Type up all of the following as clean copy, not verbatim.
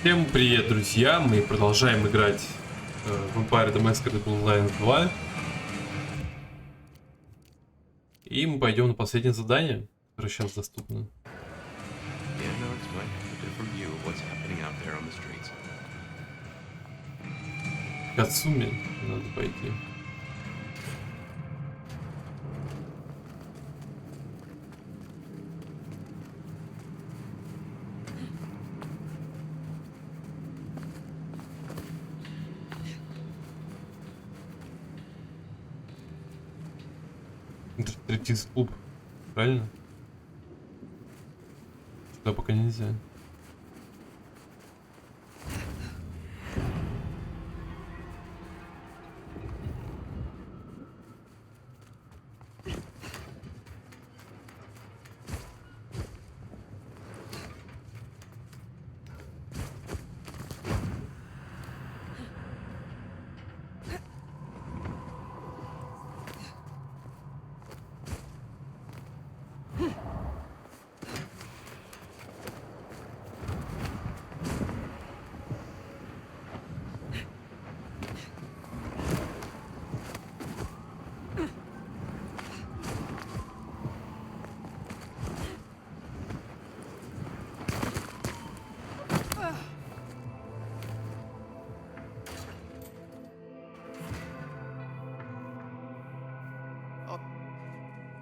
Всем привет, друзья! Мы продолжаем играть в Masquerade Bloodlines 2. И мы пойдем на последнее задание, которое сейчас доступно. К Ацуме надо пойти. Третий клуб, правильно? Сюда пока нельзя.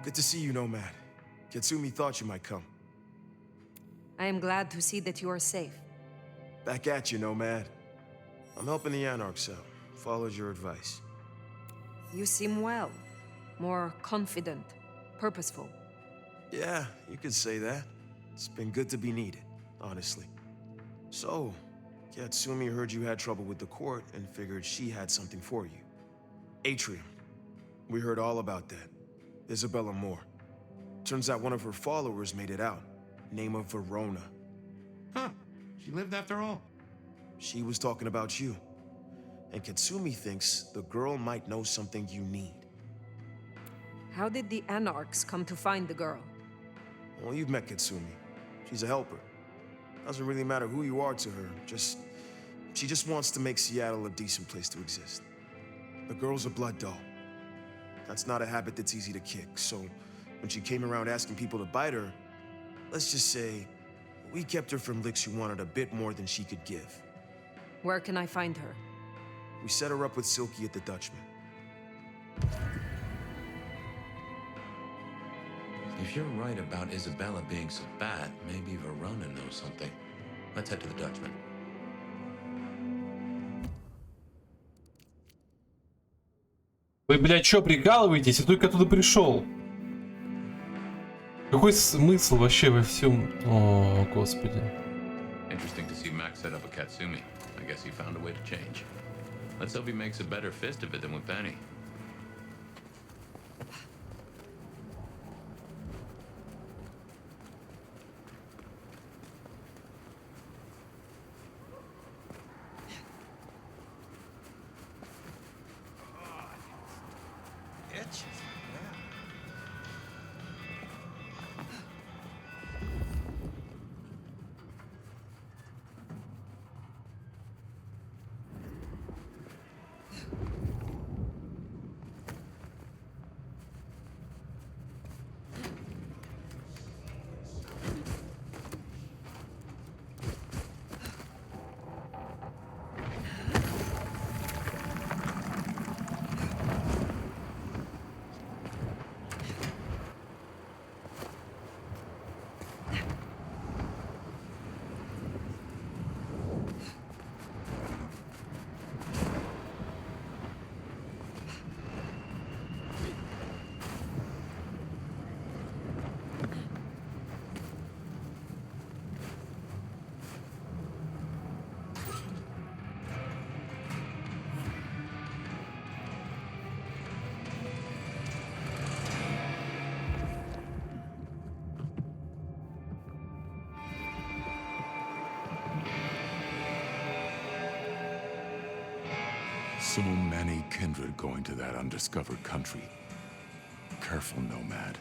Good to see you, Nomad. Katsumi thought you might come. I am glad to see that you are safe. Back at you, Nomad. I'm helping the Anarchs out. Followed your advice. You seem well. More confident, purposeful. Yeah, you could say that. It's been good to be needed, honestly. So, Katsumi heard you had trouble with the court and figured she had something for you. Atrium. We heard all about that. Isabella Moore. Turns out one of her followers made it out. Name of Verona. Huh. She lived after all. She was talking about you. And Katsumi thinks the girl might know something you need. How did the Anarchs come to find the girl? Well, you've met Katsumi. She's a helper. Doesn't really matter who you are to her. She just wants to make Seattle a decent place to exist. The girl's a blood doll. That's not a habit that's easy to kick, so when she came around asking people to bite her, let's just say, we kept her from licks who wanted a bit more than she could give. Where can I find her? We set her up with Silky at the Dutchman. If you're right about Isabella being so bad, maybe Verona knows something. Let's head to the Dutchman. Вы, блядь, чё прикалываетесь? Я только оттуда пришел. Какой смысл вообще во всем? О, господи. Interesting to see Max set up a Katsumi. I guess he found a way to change. Let's hope he makes a better fist of it than with Benny. So many kindred going to that undiscovered country. Careful, Nomad.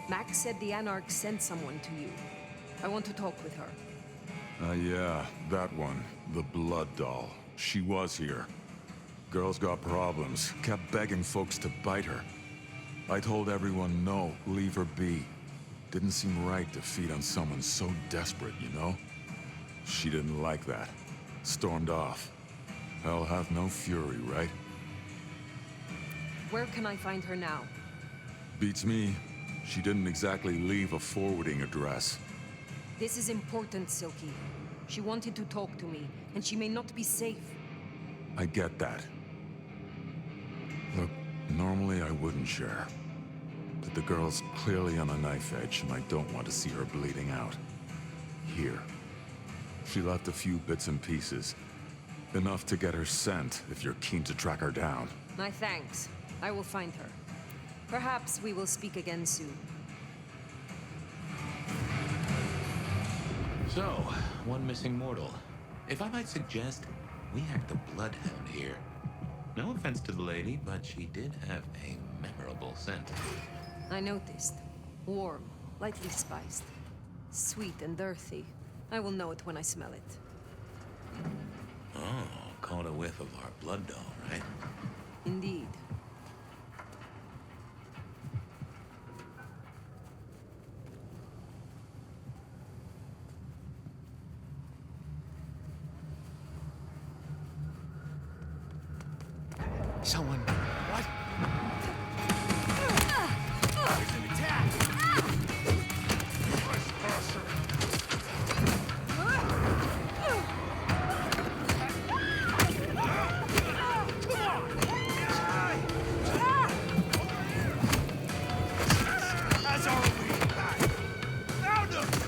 Max said the Anarchs sent someone to you. I want to talk with her. Yeah, that one. The blood doll. She was here. Girl's got problems. Kept begging folks to bite her. I told everyone no, leave her be. Didn't seem right to feed on someone so desperate, you know? She didn't like that. Stormed off. Hell hath no fury, right? Where can I find her now? Beats me. She didn't exactly leave a forwarding address. This is important, Silky. She wanted to talk to me, and she may not be safe. I get that. Look, normally I wouldn't share. But the girl's clearly on a knife edge, and I don't want to see her bleeding out. Here. She left a few bits and pieces. Enough to get her sent, if you're keen to track her down. My thanks. I will find her. Perhaps we will speak again soon. So, one missing mortal. If I might suggest, we hacked a bloodhound here. No offense to the lady, but she did have a memorable scent. I noticed. Warm, lightly spiced. Sweet and earthy. I will know it when I smell it. Oh, caught a whiff of our blood doll, right? Indeed. Someone... What? There's an attack! That's our lead. Found him!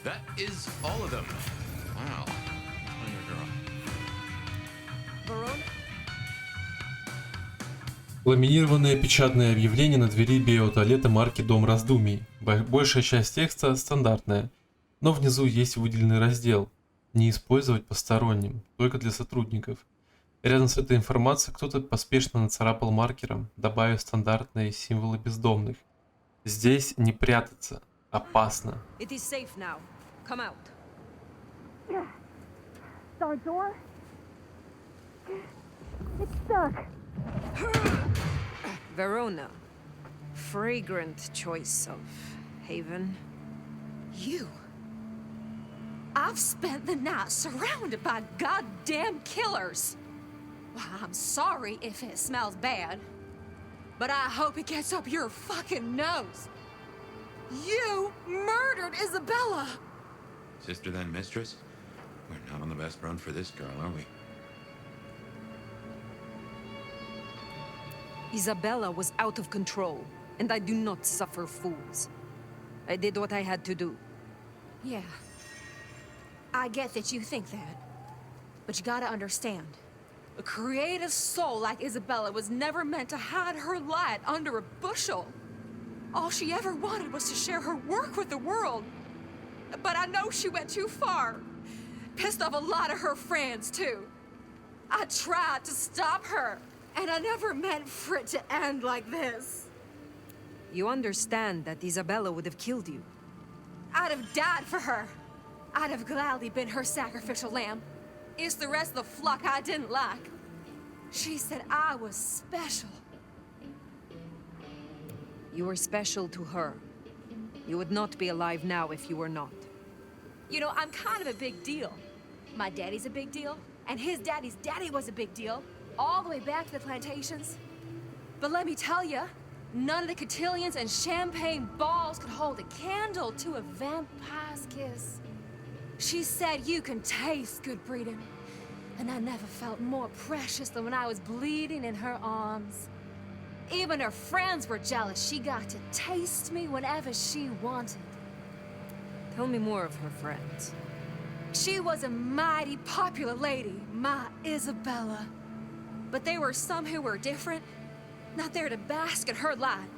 That is all of them. Wow. On your girl. Verona? Ламинированное печатное объявление на двери биотуалета марки «Дом раздумий». Большая часть текста стандартная, но внизу есть выделенный раздел «Не использовать посторонним, только для сотрудников». Рядом с этой информацией кто-то поспешно нацарапал маркером, добавив стандартные символы бездомных. Здесь не прятаться. Опасно. It is safe now. Come out. Our door? It's stuck. Verona. Fragrant choice of haven. You. I've spent the night surrounded by goddamn killers. Well, I'm sorry if it smells bad, but I hope it gets up your fucking nose. You murdered Isabella! Sister then mistress? We're not on the best run for this girl, are we? Isabella was out of control, and I do not suffer fools. I did what I had to do. Yeah. I get that you think that. But you gotta understand. A creative soul like Isabella was never meant to hide her light under a bushel. All she ever wanted was to share her work with the world. But I know she went too far. Pissed off a lot of her friends, too. I tried to stop her, and I never meant for it to end like this. You understand that Isabella would have killed you. I'd have died for her. I'd have gladly been her sacrificial lamb. It's the rest of the flock I didn't like. She said I was special. You were special to her. You would not be alive now if you were not. You know, I'm kind of a big deal. My daddy's a big deal, and his daddy's daddy was a big deal, all the way back to the plantations. But let me tell you, None of the cotillions and champagne balls could hold a candle to a vampire's kiss. She said you can taste good breeding, and I never felt more precious than when I was bleeding in her arms. Even her friends were jealous. She got to taste me whenever she wanted. Tell me more of her friends. She was a mighty popular lady, my Isabella. But there were some who were different, not there to bask in her light.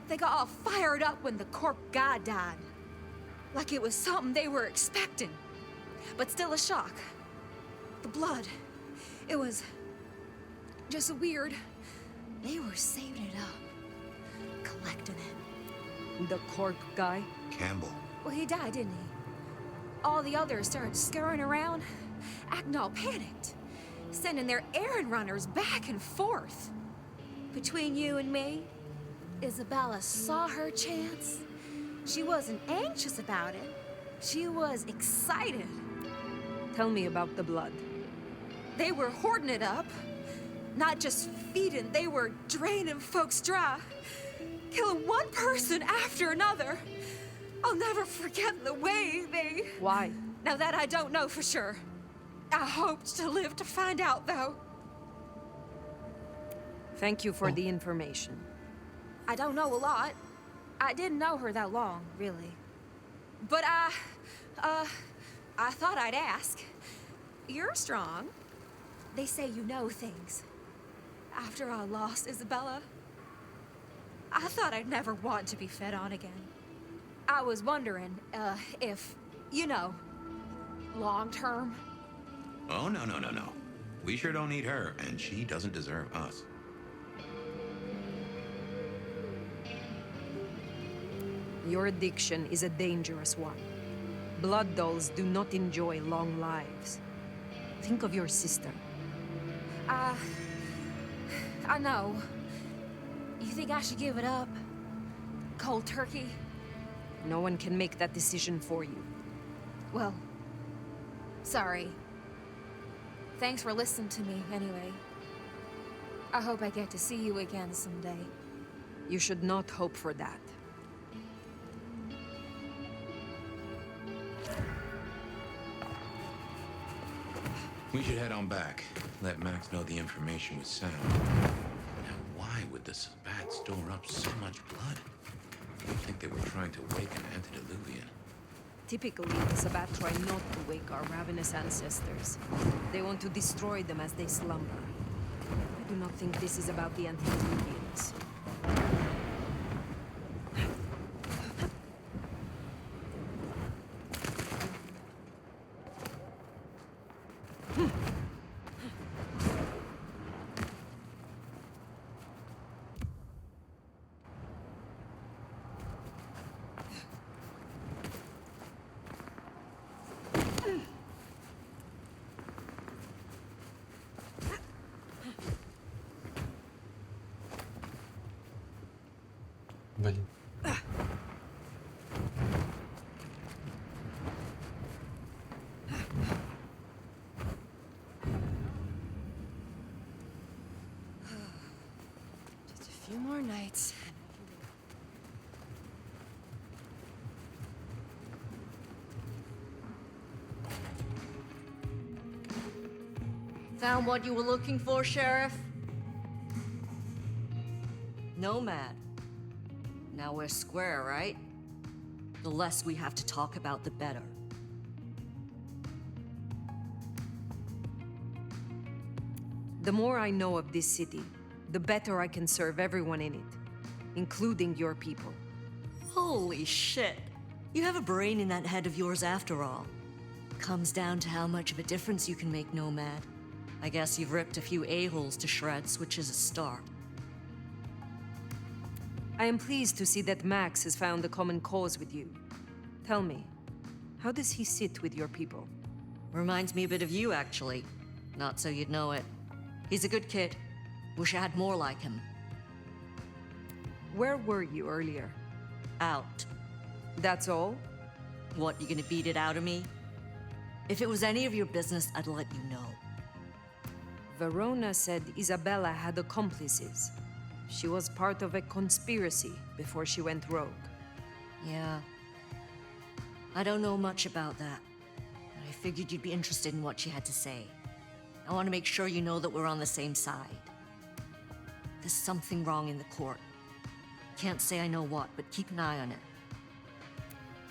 They got all fired up when the corp guy died. Like it was something they were expecting, but still a shock. The blood, it was just weird. They were saving it up, collecting it. The cork guy? Campbell. Well, he died, didn't he? All the others started scurrying around, acting all panicked, sending their errand runners back and forth. Between you and me, Isabella saw her chance. She wasn't anxious about it. She was excited. Tell me about the blood. They were hoarding it up. Not just feeding, they were draining folks dry. Killing one person after another. I'll never forget the way they... Why? Now that I don't know for sure. I hoped to live to find out, though. Thank you for the information. I don't know a lot. I didn't know her that long, really. But I thought I'd ask. You're strong. They say you know things. After I lost Isabella, I thought I'd never want to be fed on again. I was wondering, if, you know, long term. Oh, no. We sure don't need her, and she doesn't deserve us. Your addiction is a dangerous one. Blood dolls do not enjoy long lives. Think of your sister. I know. You think I should give it up? Cold turkey? No one can make that decision for you. Well, sorry. Thanks for listening to me, anyway. I hope I get to see you again someday. You should not hope for that. We should head on back. Let Max know the information was sound. Now, why would the Sabbat store up so much blood? You'd think they were trying to wake an antediluvian. Typically, the Sabbat try not to wake our ravenous ancestors. They want to destroy them as they slumber. I do not think this is about the antediluvians. Блин. Just a few more nights. Found what you were looking for, Sheriff? Nomad. Now we're square, right? The less we have to talk about, the better. The more I know of this city, the better I can serve everyone in it, including your people. Holy shit. You have a brain in that head of yours after all. Comes down to how much of a difference you can make, Nomad. I guess you've ripped a few a-holes to shreds, which is a start. I am pleased to see that Max has found a common cause with you. Tell me, how does he sit with your people? Reminds me a bit of you, actually. Not so you'd know it. He's a good kid. Wish I had more like him. Where were you earlier? Out. That's all? What, you gonna beat it out of me? If it was any of your business, I'd let you know. Verona said Isabella had accomplices. She was part of a conspiracy before she went rogue. Yeah. I don't know much about that, but I figured you'd be interested in what she had to say. I want to make sure you know that we're on the same side. There's something wrong in the court. Can't say I know what, but keep an eye on it.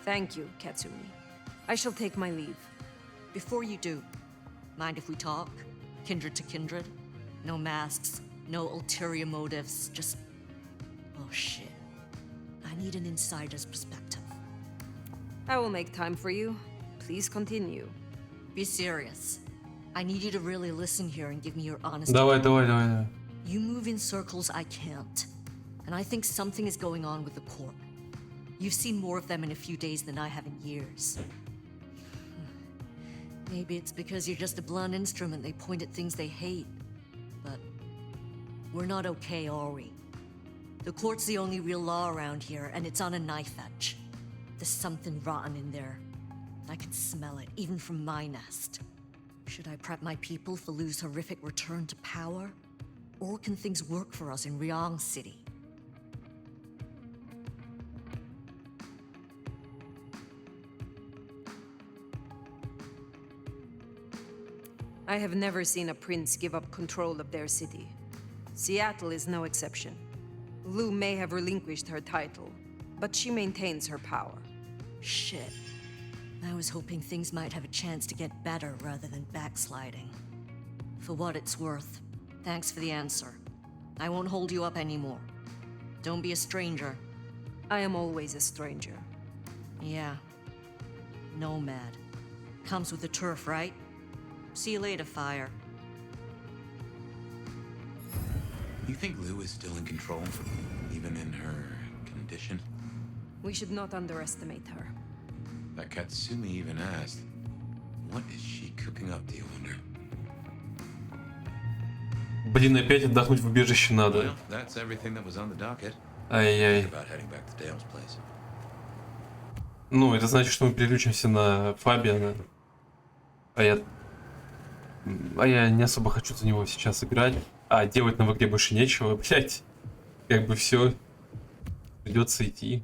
Thank you, Katsumi. I shall take my leave. Before you do, mind if we talk? Kindred to kindred? No masks, no ulterior motives, just... Oh shit. I need an insider's perspective. I will make time for you. Please continue. Be serious. I need you to really listen here and give me your honest Давай. You move in circles I can't. And I think something is going on with the court. You've seen more of them in a few days than I have in years. Maybe it's because you're just a blunt instrument they point at things they hate. But we're not okay, are we? The court's the only real law around here, and it's on a knife edge. There's something rotten in there. I can smell it, even from my nest. Should I prep my people for Lu's horrific return to power? Or can things work for us in Ryong City? I have never seen a prince give up control of their city. Seattle is no exception. Lu may have relinquished her title, but she maintains her power. Shit. I was hoping things might have a chance to get better rather than backsliding. For what it's worth, thanks for the answer. I won't hold you up anymore. Don't be a stranger. I am always a stranger. Yeah. Nomad. Comes with the turf, right? See you later, Fire. You think Lu is still in control, even in her condition? We should not underestimate her. That Katsumi even asked, what is she cooking up, do you wonder? Блин, опять отдохнуть в убежище надо. Well, that's everything that was on the docket. Ай-яй. About heading back to Dale's place. Ну, это значит, что мы переключимся на Фабиана. А я не особо хочу за него сейчас играть. А делать нам в игре больше нечего, блять. Как бы все. Придется идти.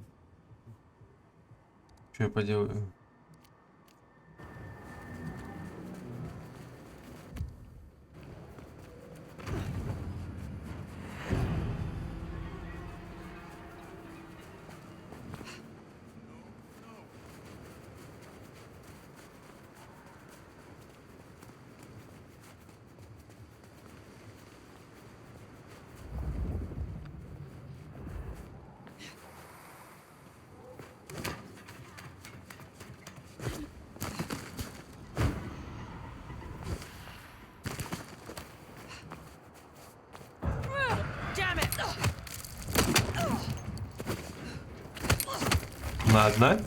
Что я поделаю? Она одна?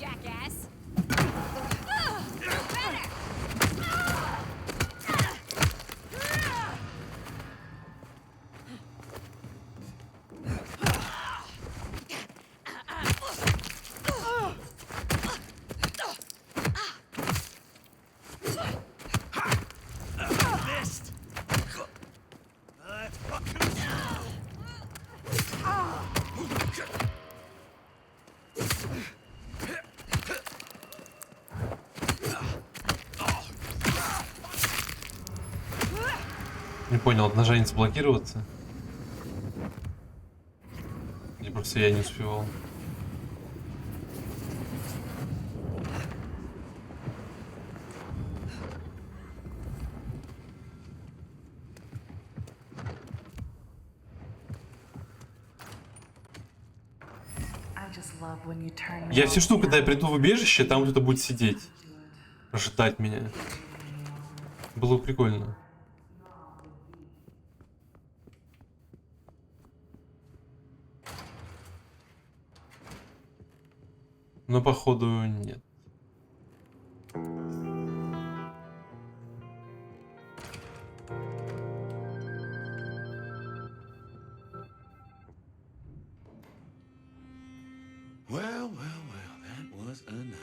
jackass. Не понял, от нажать заблокироваться? Или просто я не успевал? Я все жду, когда я приду в убежище, там кто-то будет сидеть. Ожидать меня. Было бы прикольно. Но походу нет. Well, that was a night.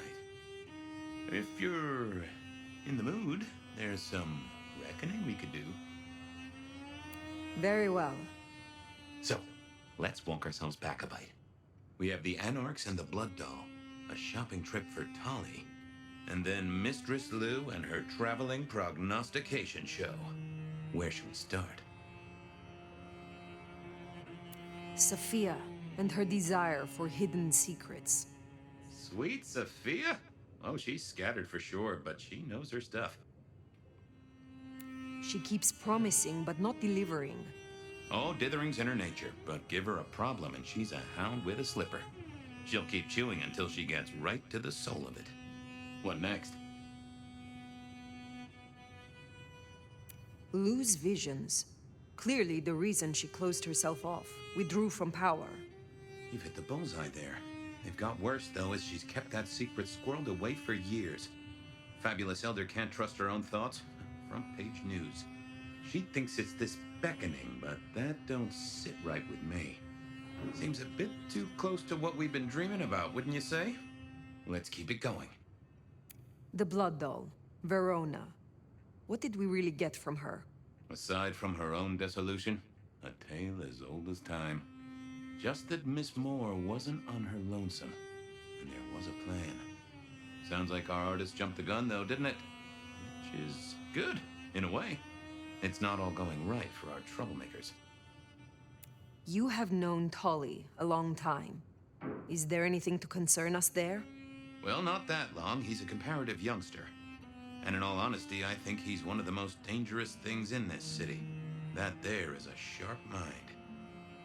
If you're in the mood, there's some reckoning we could do. Very well. So, let's walk ourselves back a bite. We have the Anarchs and the Blood Doll, a shopping trip for Tolly, and then Mistress Lou and her traveling prognostication show. Where should we start? Sophia and her desire for hidden secrets. Sweet Sophia? Oh, she's scattered for sure, but she knows her stuff. She keeps promising but not delivering. Oh, dithering's in her nature, but give her a problem and she's a hound with a slipper. She'll keep chewing until she gets right to the soul of it. What next? Lou's visions. Clearly the reason she closed herself off, withdrew from power. You've hit the bullseye there. They've got worse, though, as she's kept that secret squirreled away for years. Fabulous Elder can't trust her own thoughts. Front page news. She thinks it's this beckoning, but that don't sit right with me. Seems a bit too close to what we've been dreaming about, wouldn't you say? Let's keep it going. The Blood Doll, Verona. What did we really get from her? Aside from her own dissolution, a tale as old as time. Just that Miss Moore wasn't on her lonesome, and there was a plan. Sounds like our artist jumped the gun, though, didn't it? Which is good, in a way. It's not all going right for our troublemakers. You have known Tolly a long time. Is there anything to concern us there? Well, not that long. He's a comparative youngster. And in all honesty, I think he's one of the most dangerous things in this city. That there is a sharp mind.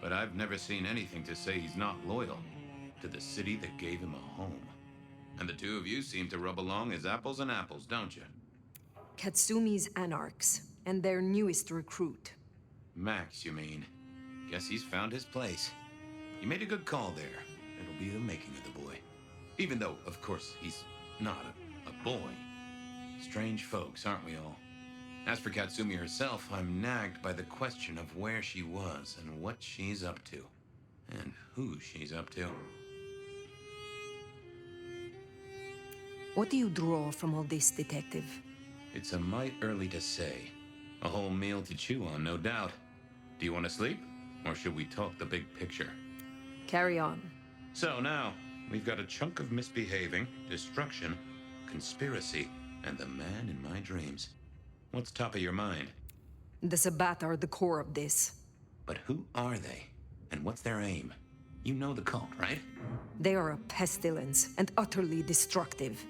But I've never seen anything to say he's not loyal to the city that gave him a home. And the two of you seem to rub along as apples and apples, don't you? Katsumi's Anarchs, and their newest recruit. Max, you mean? Guess he's found his place. You made a good call there. It'll be the making of the boy. Even though, of course, he's not a boy. Strange folks, aren't we all? As for Katsumi herself, I'm nagged by the question of where she was and what she's up to. And who she's up to. What do you draw from all this, Detective? It's a mite early to say. A whole meal to chew on, no doubt. Do you want to sleep? Or should we talk the big picture? Carry on. So now, we've got a chunk of misbehaving, destruction, conspiracy, and the man in my dreams. What's top of your mind? The Sabbat are the core of this. But who are they? And what's their aim? You know the cult, right? They are a pestilence and utterly destructive.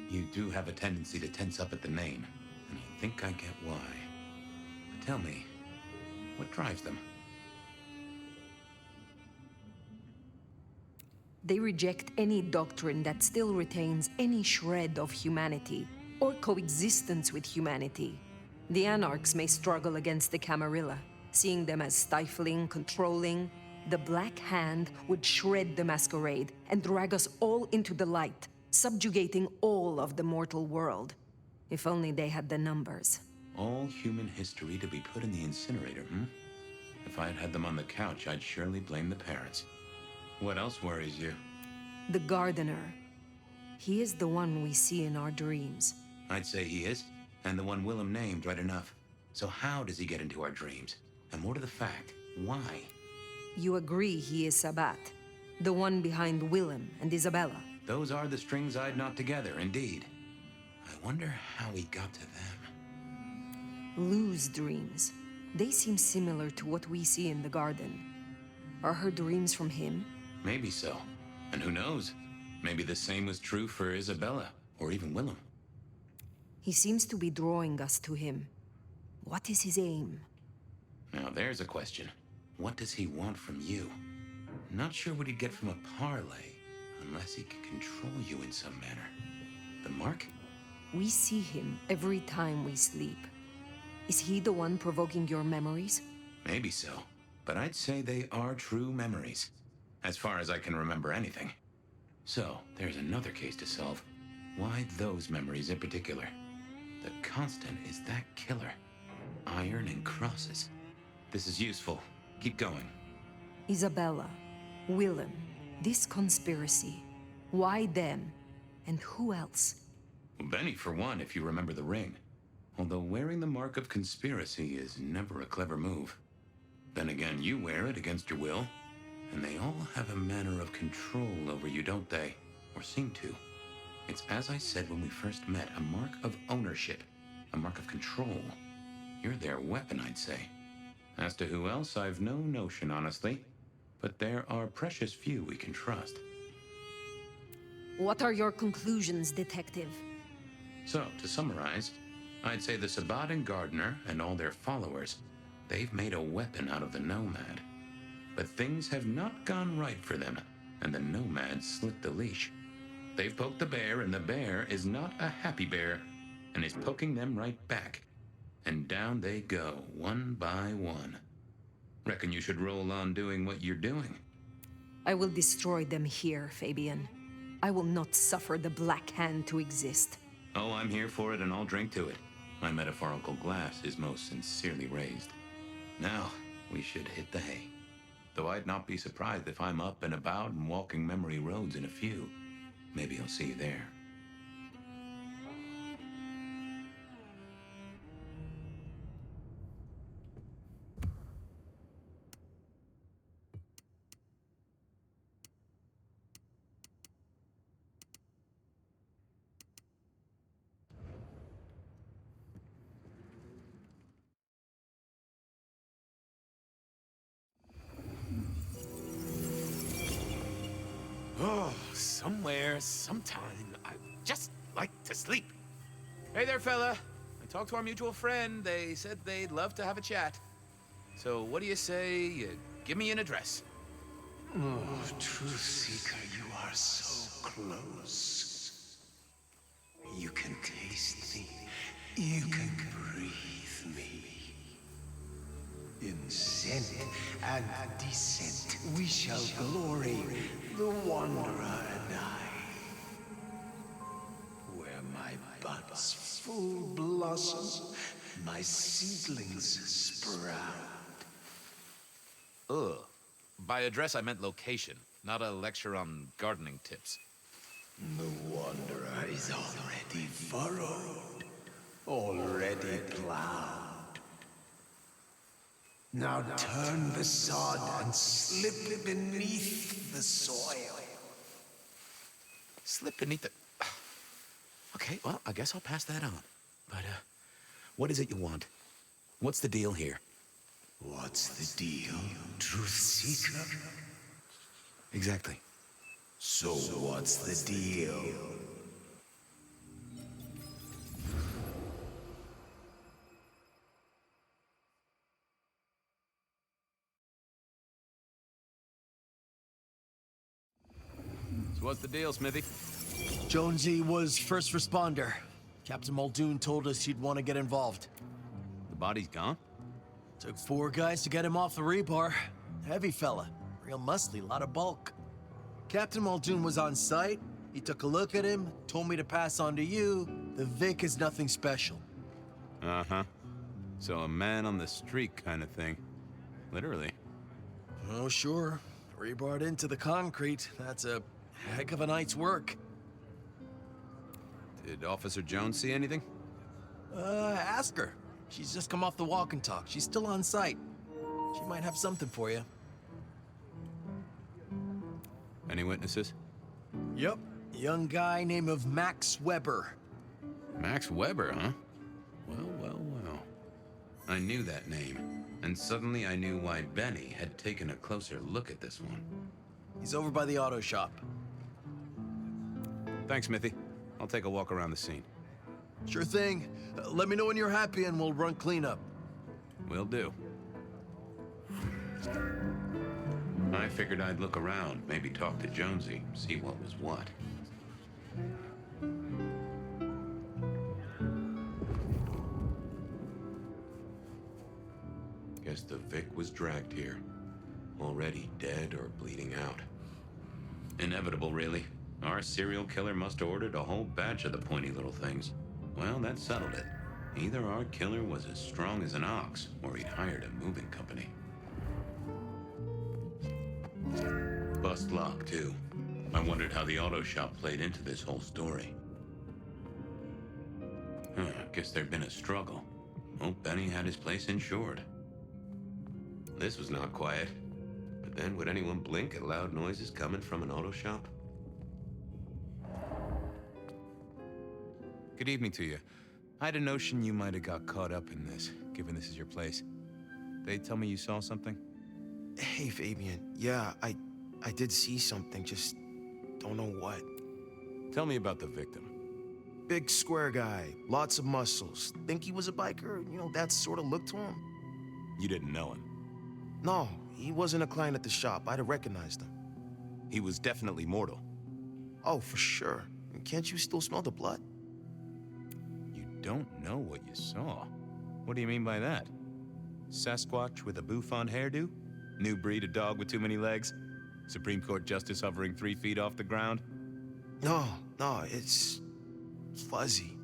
You do have a tendency to tense up at the name, and I think I get why. But tell me, what drives them? They reject any doctrine that still retains any shred of humanity or coexistence with humanity. The Anarchs may struggle against the Camarilla, seeing them as stifling, controlling. The Black Hand would shred the Masquerade and drag us all into the light. subjugating all of the mortal world. If only they had the numbers. All human history to be put in the incinerator, hmm? If I had had them on the couch, I'd surely blame the parents. What else worries you? The gardener. He is the one we see in our dreams. I'd say he is, and the one Willem named right enough. So how does he get into our dreams? And more to the fact, why? You agree he is Sabat, the one behind Willem and Isabella. Those are the strings I'd knot together, indeed. I wonder how he got to them. Lou's dreams. They seem similar to what we see in the garden. Are her dreams from him? Maybe so. And who knows? Maybe the same was true for Isabella, or even Willem. He seems to be drawing us to him. What is his aim? Now there's a question. What does he want from you? Not sure what he'd get from a parlay, unless he can control you in some manner. The mark? We see him every time we sleep. Is he the one provoking your memories? Maybe so, but I'd say they are true memories, as far as I can remember anything. So, there's another case to solve. Why those memories in particular? The constant is that killer. Iron and crosses. This is useful. Keep going. Isabella, Willem, this conspiracy. Why them? And who else? Well, Benny, for one, if you remember the ring. Although wearing the mark of conspiracy is never a clever move. Then again, you wear it against your will. And they all have a manner of control over you, don't they? Or seem to. It's as I said when we first met, a mark of ownership. A mark of control. You're their weapon, I'd say. As to who else, I've no notion, honestly. But there are precious few we can trust. What are your conclusions, detective? So, to summarize, I'd say the Sabat and Gardener and all their followers, they've made a weapon out of the Nomad. But things have not gone right for them, and the Nomad slit the leash. They've poked the bear, and the bear is not a happy bear, and is poking them right back. And down they go, one by one. Reckon you should roll on doing what you're doing. I will destroy them here, Fabian. I will not suffer the Black Hand to exist. Oh, I'm here for it, and I'll drink to it. My metaphorical glass is most sincerely raised. Now, we should hit the hay. Though I'd not be surprised if I'm up and about and walking memory roads in a few. Maybe I'll see you there. Oh, somewhere, sometime, I just like to sleep. Hey there, fella. I talked to our mutual friend. They said they'd love to have a chat. So what do you say you give me an address? Oh, Truth Seeker, you are so close. You can taste me. You can breathe me. In scent and descent, we shall glory, the Wanderer and I. Where my buds full blossom, my seedlings sprout. Ugh. By address, I meant location, not a lecture on gardening tips. The Wanderer is already furrowed, already plowed. Now turn the sod and slip beneath the soil. Slip beneath it. Okay, well, I guess I'll pass that on. But, what is it you want? What's the deal here? What's the deal, Truth Seeker? Exactly. So what's the deal? So what's the deal, Smithy? Jonesy was first responder. Captain Muldoon told us he'd want to get involved. The body's gone? Took 4 guys to get him off the rebar. Heavy fella. Real muscly, lot of bulk. Captain Muldoon was on site. He took a look at him, told me to pass on to you. The Vic is nothing special. Uh-huh. So a man on the street kind of thing. Literally. Oh, sure. Rebarred into the concrete. That's a heck of a night's work. Did Officer Jones see anything? Ask her. She's just come off the walk and talk. She's still on site. She might have something for you. Any witnesses? Yep. Young guy named of Max Weber. Max Weber, huh? Well. I knew that name, and suddenly I knew why Benny had taken a closer look at this one. He's over by the auto shop. Thanks, Smithy. I'll take a walk around the scene. Sure thing. Let me know when you're happy and we'll run cleanup. Will do. I figured I'd look around, maybe talk to Jonesy, see what was what. Guess the Vic was dragged here. Already dead or bleeding out. Inevitable, really. Our serial killer must have ordered a whole batch of the pointy little things. Well, that settled it. Either our killer was as strong as an ox, or he'd hired a moving company. Bust lock, too. I wondered how the auto shop played into this whole story. Guess there'd been a struggle. Oh, Benny had his place insured. This was not quiet. But then, would anyone blink at loud noises coming from an auto shop? Good evening to you. I had a notion you might have got caught up in this, given this is your place. They tell me you saw something? Hey, Fabian. Yeah, I did see something, just don't know what. Tell me about the victim. Big square guy, lots of muscles. Think he was a biker? You know, that sort of look to him? You didn't know him? No, he wasn't a client at the shop. I'd have recognized him. He was definitely mortal. Oh, for sure. Can't you still smell the blood? You don't know what you saw. What do you mean by that? Sasquatch with a bouffant hairdo? New breed of dog with too many legs? Supreme Court justice hovering 3 feet off the ground? No, it's fuzzy.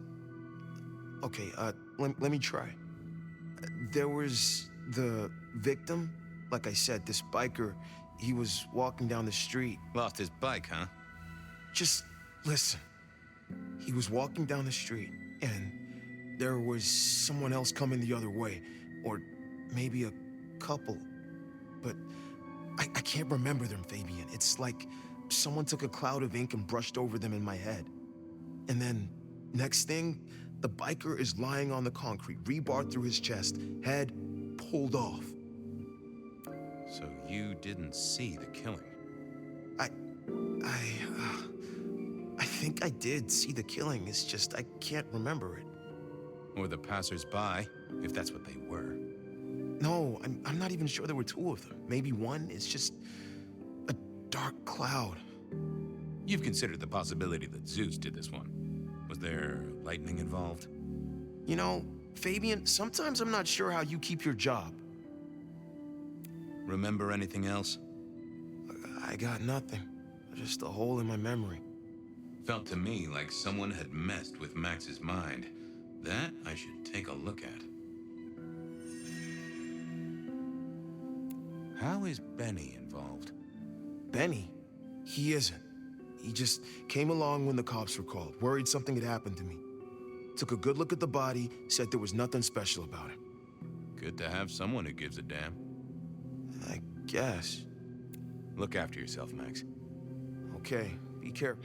Okay, let me try. There was the victim. Like I said, this biker, he was walking down the street. Lost his bike, huh? Just listen. He was walking down the street, and there was someone else coming the other way. Or maybe a couple. But I can't remember them, Fabian. It's like someone took a cloud of ink and brushed over them in my head. And then, next thing, the biker is lying on the concrete, rebar through his chest, head pulled off. So you didn't see the killing? I think I did see the killing. It's just I can't remember it. Or the passers-by, if that's what they were. No, I'm not even sure there were two of them. Maybe one is just a dark cloud. You've considered the possibility that Zeus did this one. Was there lightning involved? You know, Fabian, sometimes I'm not sure how you keep your job. Remember anything else? I got nothing. Just a hole in my memory. Felt to me like someone had messed with Max's mind. That I should take a look at. How is Benny involved? Benny? He isn't. He just came along when the cops were called, worried something had happened to me. Took a good look at the body, said there was nothing special about it. Good to have someone who gives a damn. I guess. Look after yourself, Max. Okay, be careful.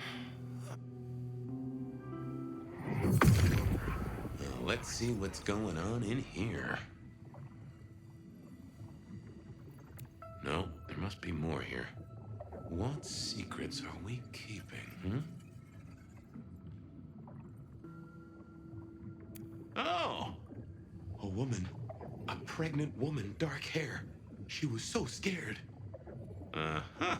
Now, let's see what's going on in here. No, there must be more here. What secrets are we keeping, Oh! A woman. A pregnant woman, dark hair. She was so scared. Uh-huh.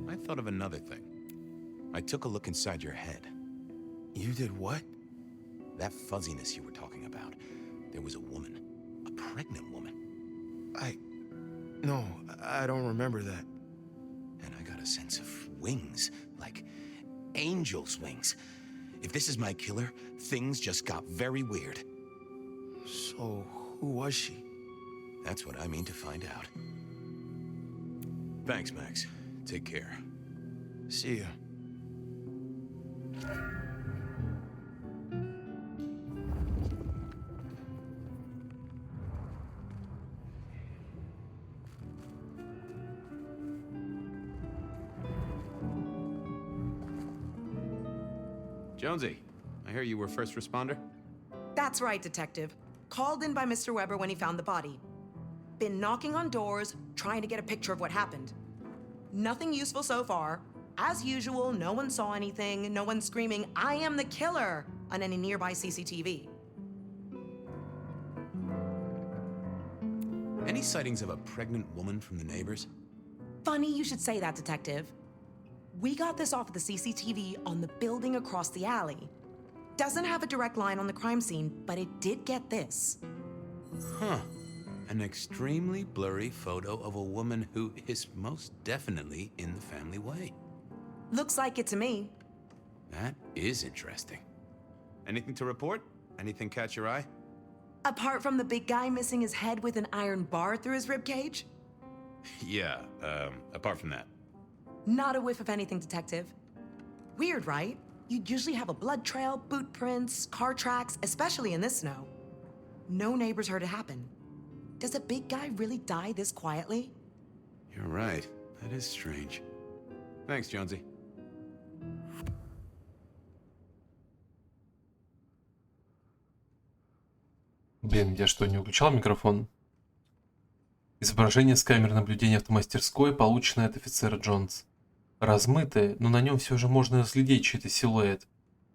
I thought of another thing. I took a look inside your head. You did what? That fuzziness you were talking about. There was a woman. A pregnant woman. No, I don't remember that. And I got a sense of wings, like angel's wings. If this is my killer, things just got very weird. So, who was she? That's what I mean to find out. Thanks, Max. Take care. See ya. Jonesy, I hear you were first responder? That's right, Detective. Called in by Mr. Weber when he found the body. Been knocking on doors, trying to get a picture of what happened. Nothing useful so far. As usual, no one saw anything, no one screaming, "I am the killer!" on any nearby CCTV. Any sightings of a pregnant woman from the neighbors? Funny you should say that, Detective. We got this off of the CCTV on the building across the alley. Doesn't have a direct line on the crime scene, but it did get this. Huh. An extremely blurry photo of a woman who is most definitely in the family way. Looks like it to me. That is interesting. Anything to report? Anything catch your eye? Apart from the big guy missing his head with an iron bar through his ribcage? Yeah, apart from that. Not a whiff of anything, Detective. Weird, right? You'd usually have a blood trail, boot prints, car tracks, especially in this snow. No neighbors heard it happen. Does a big guy really die this quietly? You're right. That is strange. Thanks, Jonesy. Блин, я что, не выключал микрофон? Изображение с камеры наблюдения автомастерской, полученное от офицера Джонс. Размытое, но на нем все же можно разглядеть чей-то силуэт.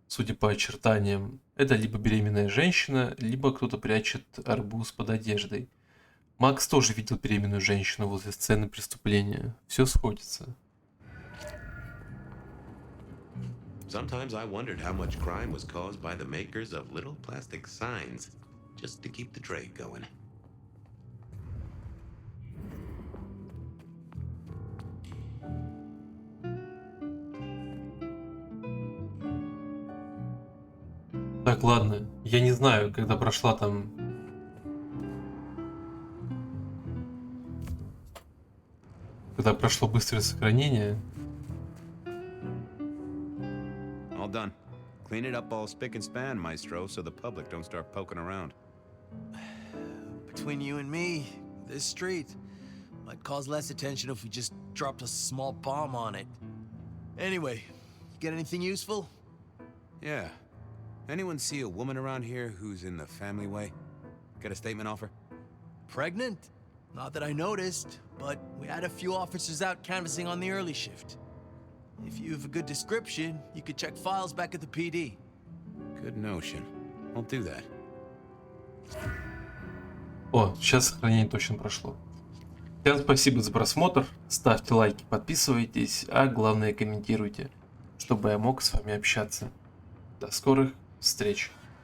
Судя по очертаниям, это либо беременная женщина, либо кто-то прячет арбуз под одеждой. Макс тоже видел беременную женщину возле сцены преступления. Все сходится. Sometimes I wondered how much crime was caused by the makers of little plastic signs, just to keep the trade going. Так, ладно. Я не знаю, когда прошла там... Когда прошло быстрое сохранение. All done. Clean it up all spick and span, Maestro, so the public don't start poking around. Between you and me, this street might cause less attention if we just dropped a small bomb on it. Anyway, you get anything useful? Yeah. Anyone see a woman around here who's in the family way? Got a statement off her? Pregnant? Not that I noticed, but we had a few officers out canvassing on the early shift. If you have a good description, you could check files back at the PD. Good notion. I'll do that. О, сейчас сохранение точно прошло. Всем спасибо за просмотр. Ставьте лайки, подписывайтесь, а главное комментируйте, чтобы я мог с вами общаться. До скорых встреч.